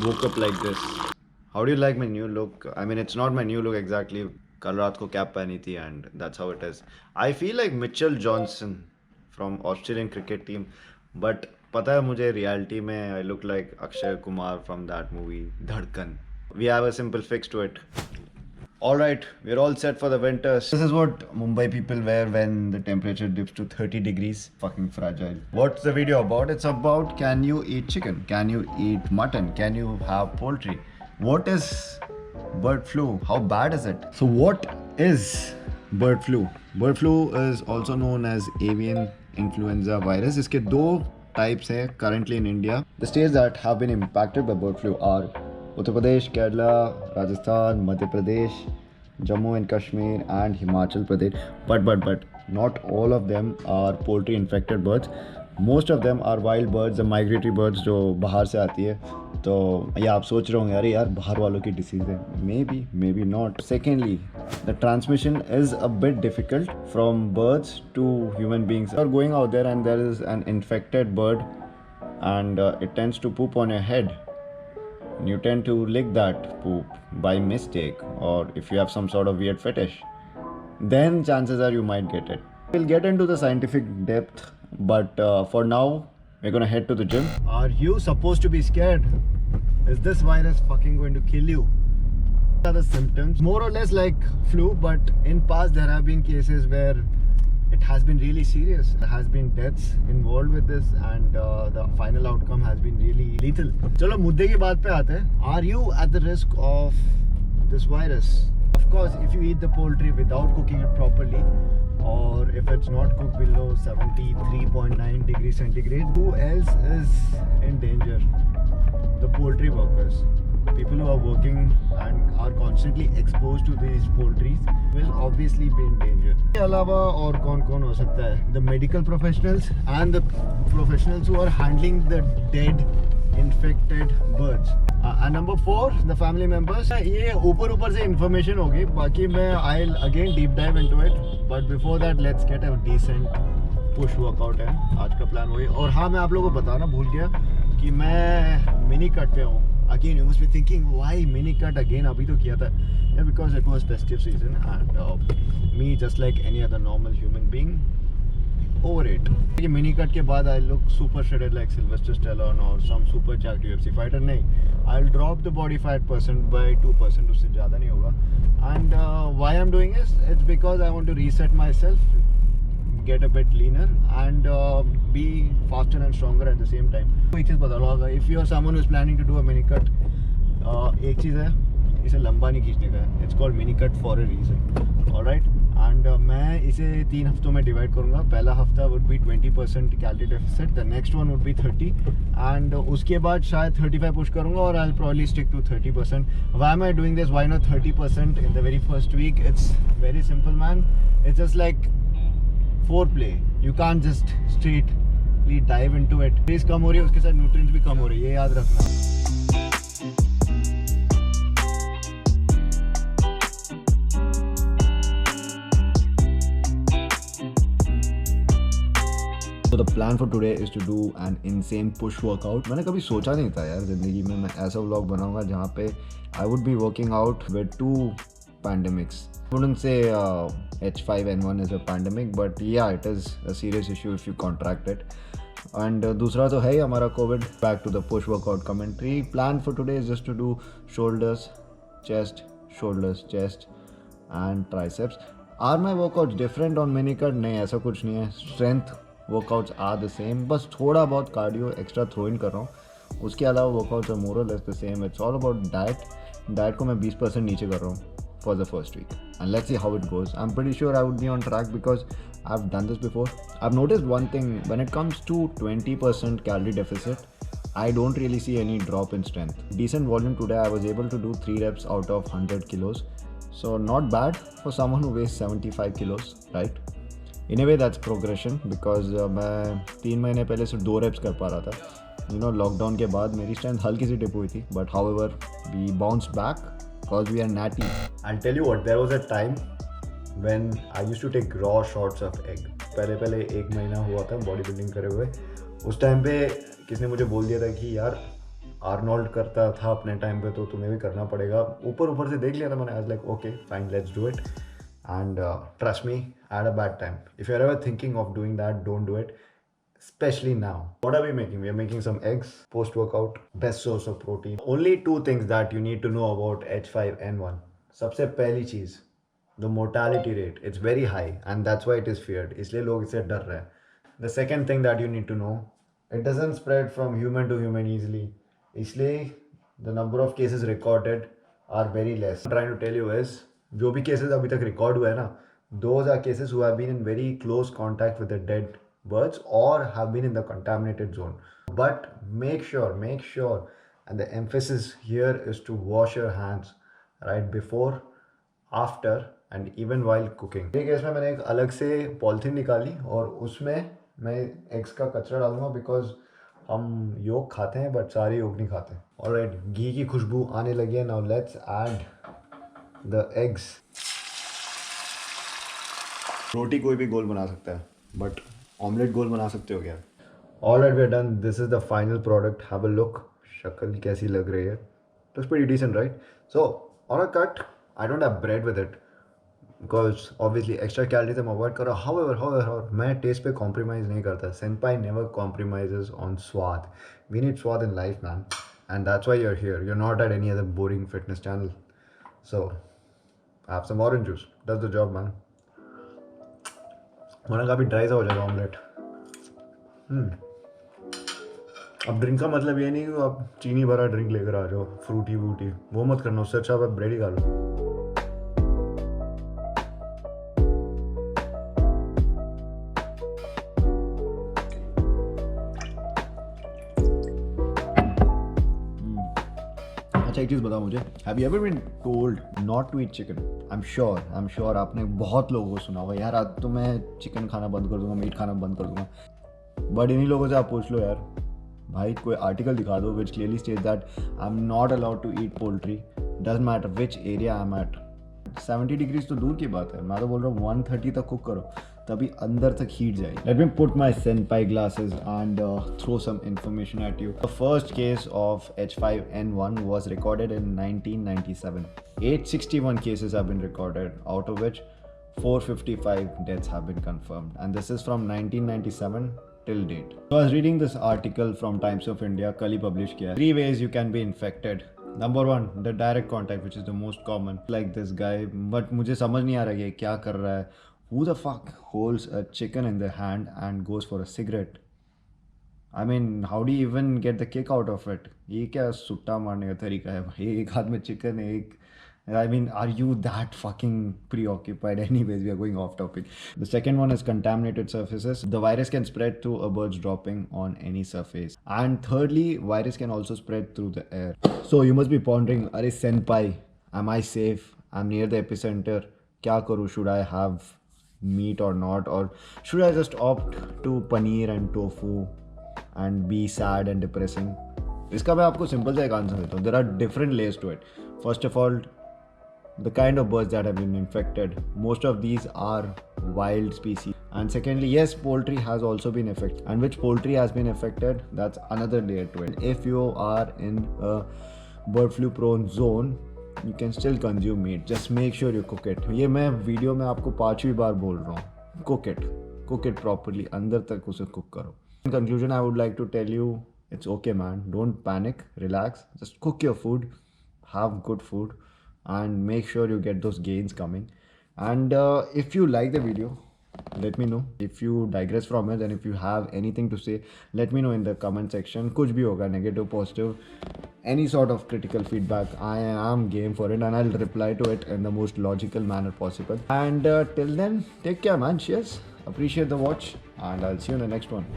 woke up like this. How do you like my new look? I mean, it's not my new look exactly. कल रात को cap पहनी थी and that's how it is. I feel like Mitchell Johnson from Australian cricket team, but पता है मुझे reality में I look like Akshay Kumar from that movie धड़कन. We have a simple fix to it. Alright, we're all set for the winters. This is what Mumbai people wear when the temperature dips to 30 degrees. Fucking fragile. What's the video about? It's about, can you eat chicken? Can you eat mutton? Can you have poultry? What is bird flu? How bad is it? So what is bird flu? Bird flu is also known as avian influenza virus. इसके दो types हैं currently in India. The states that have been impacted by bird flu are Uttar Pradesh, Kerala, Rajasthan, Madhya Pradesh, Jammu and Kashmir and Himachal Pradesh. But not all of them are poultry infected birds. Most of them are wild birds, the migratory birds जो बाहर से आती है. तो ये आप सोच रहे होंगे अरे यार बाहर वालों की डिसीज़ है. Maybe not. Secondly, the transmission is a bit difficult from birds to human beings. You are going out there and there is an infected bird and it tends to poop on your head. You tend to lick that poop by mistake, or if you have some sort of weird fetish, then chances are you might get it. We'll get into the scientific depth, but for now, we're gonna head to the gym. Are you supposed to be scared? Is this virus fucking going to kill you? What are the symptoms? More or less like flu, but in past there have been cases where it has been really serious. There has been deaths involved with this and the final outcome has been really lethal. चलो मुद्दे की बात पे आते हैं. Are you at the risk of this virus? Of course, if you eat the poultry without cooking it properly, or if it's not cooked below 73.9 degrees centigrade, who else is in danger? The poultry workers. People who are working and are constantly exposed to these poultries will obviously be in danger. इसके अलावा और कौन हो सकता है? The medical professionals and the professionals who are handling the dead infected birds. And number 4, the family members. ये ऊपर से information होगी. बाकी मैं I'll again deep dive into it. But before that, let's get a decent push workout है. आज का plan वही. और हाँ मैं आप लोगों को बताना भूल गया कि मैं मिनी कट पे हूँ. Again, you must be thinking, why mini cut again? अभी तो किया था. Yeah, because it was festive season and me, just like any other normal human being, over it. ये mini cut के बाद I look super shredded like Sylvester Stallone or some super jacked UFC fighter. नहीं, I'll drop the body fat percent by 2%. उससे ज़्यादा नहीं होगा. And why I'm doing this? It's because I want to reset myself, get a bit leaner and be faster and stronger at the same time. एक चीज़ बता रहा हूँ, if you are someone who is planning to do a mini cut, एक चीज़ है, इसे लंबा नहीं खींचने का है. It's called mini cut for a reason. Alright? And मैं इसे 3 हफ्तों में डिवाइड करूँगा. पहला हफ्ता would be 20% calorie deficit, the next one would be 30 and उसके बाद शायद 35 पुश करूँगा और I'll probably stick to 30%. Why am I doing this? Why not 30% in the very first week? It's very simple, man. It's just like foreplay. You can't just straightly dive into it. Base कम हो रही है, उसके साथ nutrients भी कम हो रही है, ये याद रखना. So the plan for today is to do an insane push workout. मैंने कभी सोचा नहीं था यार ज़िंदगी में मैं ऐसा व्लॉग बनाऊंगा जहाँ पे I would be working out with 2 pandemics. I wouldn't say H5N1 is a pandemic, but yeah, it is a serious issue if you contract it. And दूसरा तो है ही हमारा COVID. Back to the push workout commentary. Plan for today is just to do shoulders, chest, and triceps. Are my workouts different on mini cut? नहीं, ऐसा कुछ नहीं है. Strength workouts are the same. बस थोड़ा बहुत cardio extra throw in कर रहा हूँ. उसके अलावा workouts are more or less the same. It's all about diet. Diet को मैं 20% नीचे कर रहा हूँ for the first week, and let's see how it goes. I'm pretty sure I would be on track because I've done this before. I've noticed one thing: when it comes to 20% calorie deficit, I don't really see any drop in strength. Decent volume today. I was able to do 3 reps out of 100 kilos, so not bad for someone who weighs 75 kilos, right? In a way, that's progression because मैं 3 महीने पहले सिर्फ 2 reps कर पा रहा था. Lockdown के बाद मेरी स्ट्रेंथ हल्की सी डिप हुई थी, but however we bounced back because we are natty. I'll tell you what, there was a time when I used to take raw shots of egg. पहले 1 महीना हुआ था बॉडी बिल्डिंग करे हुए. उस टाइम पे किसने मुझे बोल दिया था कि यार आर्नोल्ड करता था अपने टाइम पे, तो तुम्हें भी करना पड़ेगा। ऊपर ऊपर से देख लिया था मैंने, I was like okay fine, let's do it. And trust me, at a bad time. If you're ever thinking of doing that, don't do it. Especially now. What are we making? We are making some eggs post workout. Best source of protein. Only two things that you need to know about H5N1. सबसे पहली चीज, the mortality rate. It's very high, and that's why it is feared. इसलिए लोग इससे डर रहे हैं. The second thing that you need to know, it doesn't spread from human to human easily. इसलिए the number of cases recorded are very less. What I'm trying to tell you is, जो भी cases अभी तक record हुआ है ना, those are cases who have been in very close contact with the dead birds or have been in the contaminated zone. But make sure, and the emphasis here is to wash your hands right before, after, and even while cooking. ये case में मैंने एक अलग से polythene निकाली और उसमें मैं एग्स का कचरा डालूंगा, बिकॉज हम योग खाते हैं बट सारे योग नहीं खाते। ऑलराइट, घी की खुशबू आने लगी है। Now let's add the eggs. रोटी कोई भी गोल बना सकता है, बट ऑमलेट गोल बना सकते हो क्या? Alright, we're done. This is the final product. Have a look. शक्ल कैसी लग रही है? Looks pretty decent, right? So on a cut, I don't have bread with it because obviously extra calories हम avoid करो. However, मैं taste पे compromise नहीं करता. Senpai never compromises on स्वाद. We need स्वाद in life, man, and that's why you're here. You're not at any other boring fitness channel. So have some orange juice. Does the job, man. वरना काफ़ी dry सा हो जाएगा omelette. अब drink का मतलब ये नहीं कि आप चीनी भरा ड्रिंक लेकर आ जाओ, फ्रूटी वूटी, वो मत करना। उससे अच्छा आप ब्रेड ही खा लो। अच्छा एक चीज़ बताओ मुझे, have you ever been told not to eat chicken? I am sure आपने बहुत लोगों को सुना होगा, यार आज तो मैं चिकन खाना बंद कर दूंगा, मीट खाना बंद कर दूंगा। बट इन्हीं लोगों से आप पूछ लो यार, भाई कोई आर्टिकल दिखा दो which clearly states that I am not allowed to eat poultry, doesn't matter which area I am at. 70 degrees तो दूर की बात है, मैं तो बोल रहा हूँ 130 तक कुक करो, तभी अंदर तक हीट जाएगी। Let me put my senpai glasses and throw some information at you. The first case of H5N1 was recorded in 1997. 861 cases have been recorded, out of which 455 deaths have been confirmed, and this is from 1997 till date. So I was reading this article from Times of India, कल ही publish किया है। 3 ways you can be infected. Number 1, the direct contact, which is the most common, like this guy. But मुझे समझ नहीं आ रहा है ये क्या कर रहा है। Who the fuck holds a chicken in their hand and goes for a cigarette? I mean, how do you even get the kick out of it? ये क्या सुट्टा मारने का तरीका है भाई? एक हाथ में चिकन है, एक I mean, are you that fucking preoccupied? Anyways, we are going off topic. The second one is contaminated surfaces. The virus can spread through a bird's dropping on any surface. And thirdly, virus can also spread through the air. So you must be pondering, Are senpai, am I safe? I'm near the epicenter. Kya karu? Should I have meat or not? Or should I just opt to paneer and tofu and be sad and depressing? इसका मैं आपको simple सा एक answer देता हूँ. There are different layers to it. First of all, the kind of birds that have been infected, most of these are wild species. And secondly, yes, poultry has also been affected, and which poultry has been affected, that's another layer to it. If you are in a bird flu prone zone, you can still consume meat, just make sure you cook it. ये मैं video में आपको 5वीं बार बोल रहा हूँ, cook it properly, अंदर तक उसे cook करो. In conclusion, I would like to tell you, it's okay man, don't panic, relax, just cook your food, have good food, and make sure you get those gains coming. And if you like the video, let me know. If you digress from it and if you have anything to say, let me know in the comment section. कुछ भी होगा, negative, positive, any sort of critical feedback, I am game for it and I'll reply to it in the most logical manner possible. And till then, take care man, cheers, appreciate the watch, and I'll see you in the next one.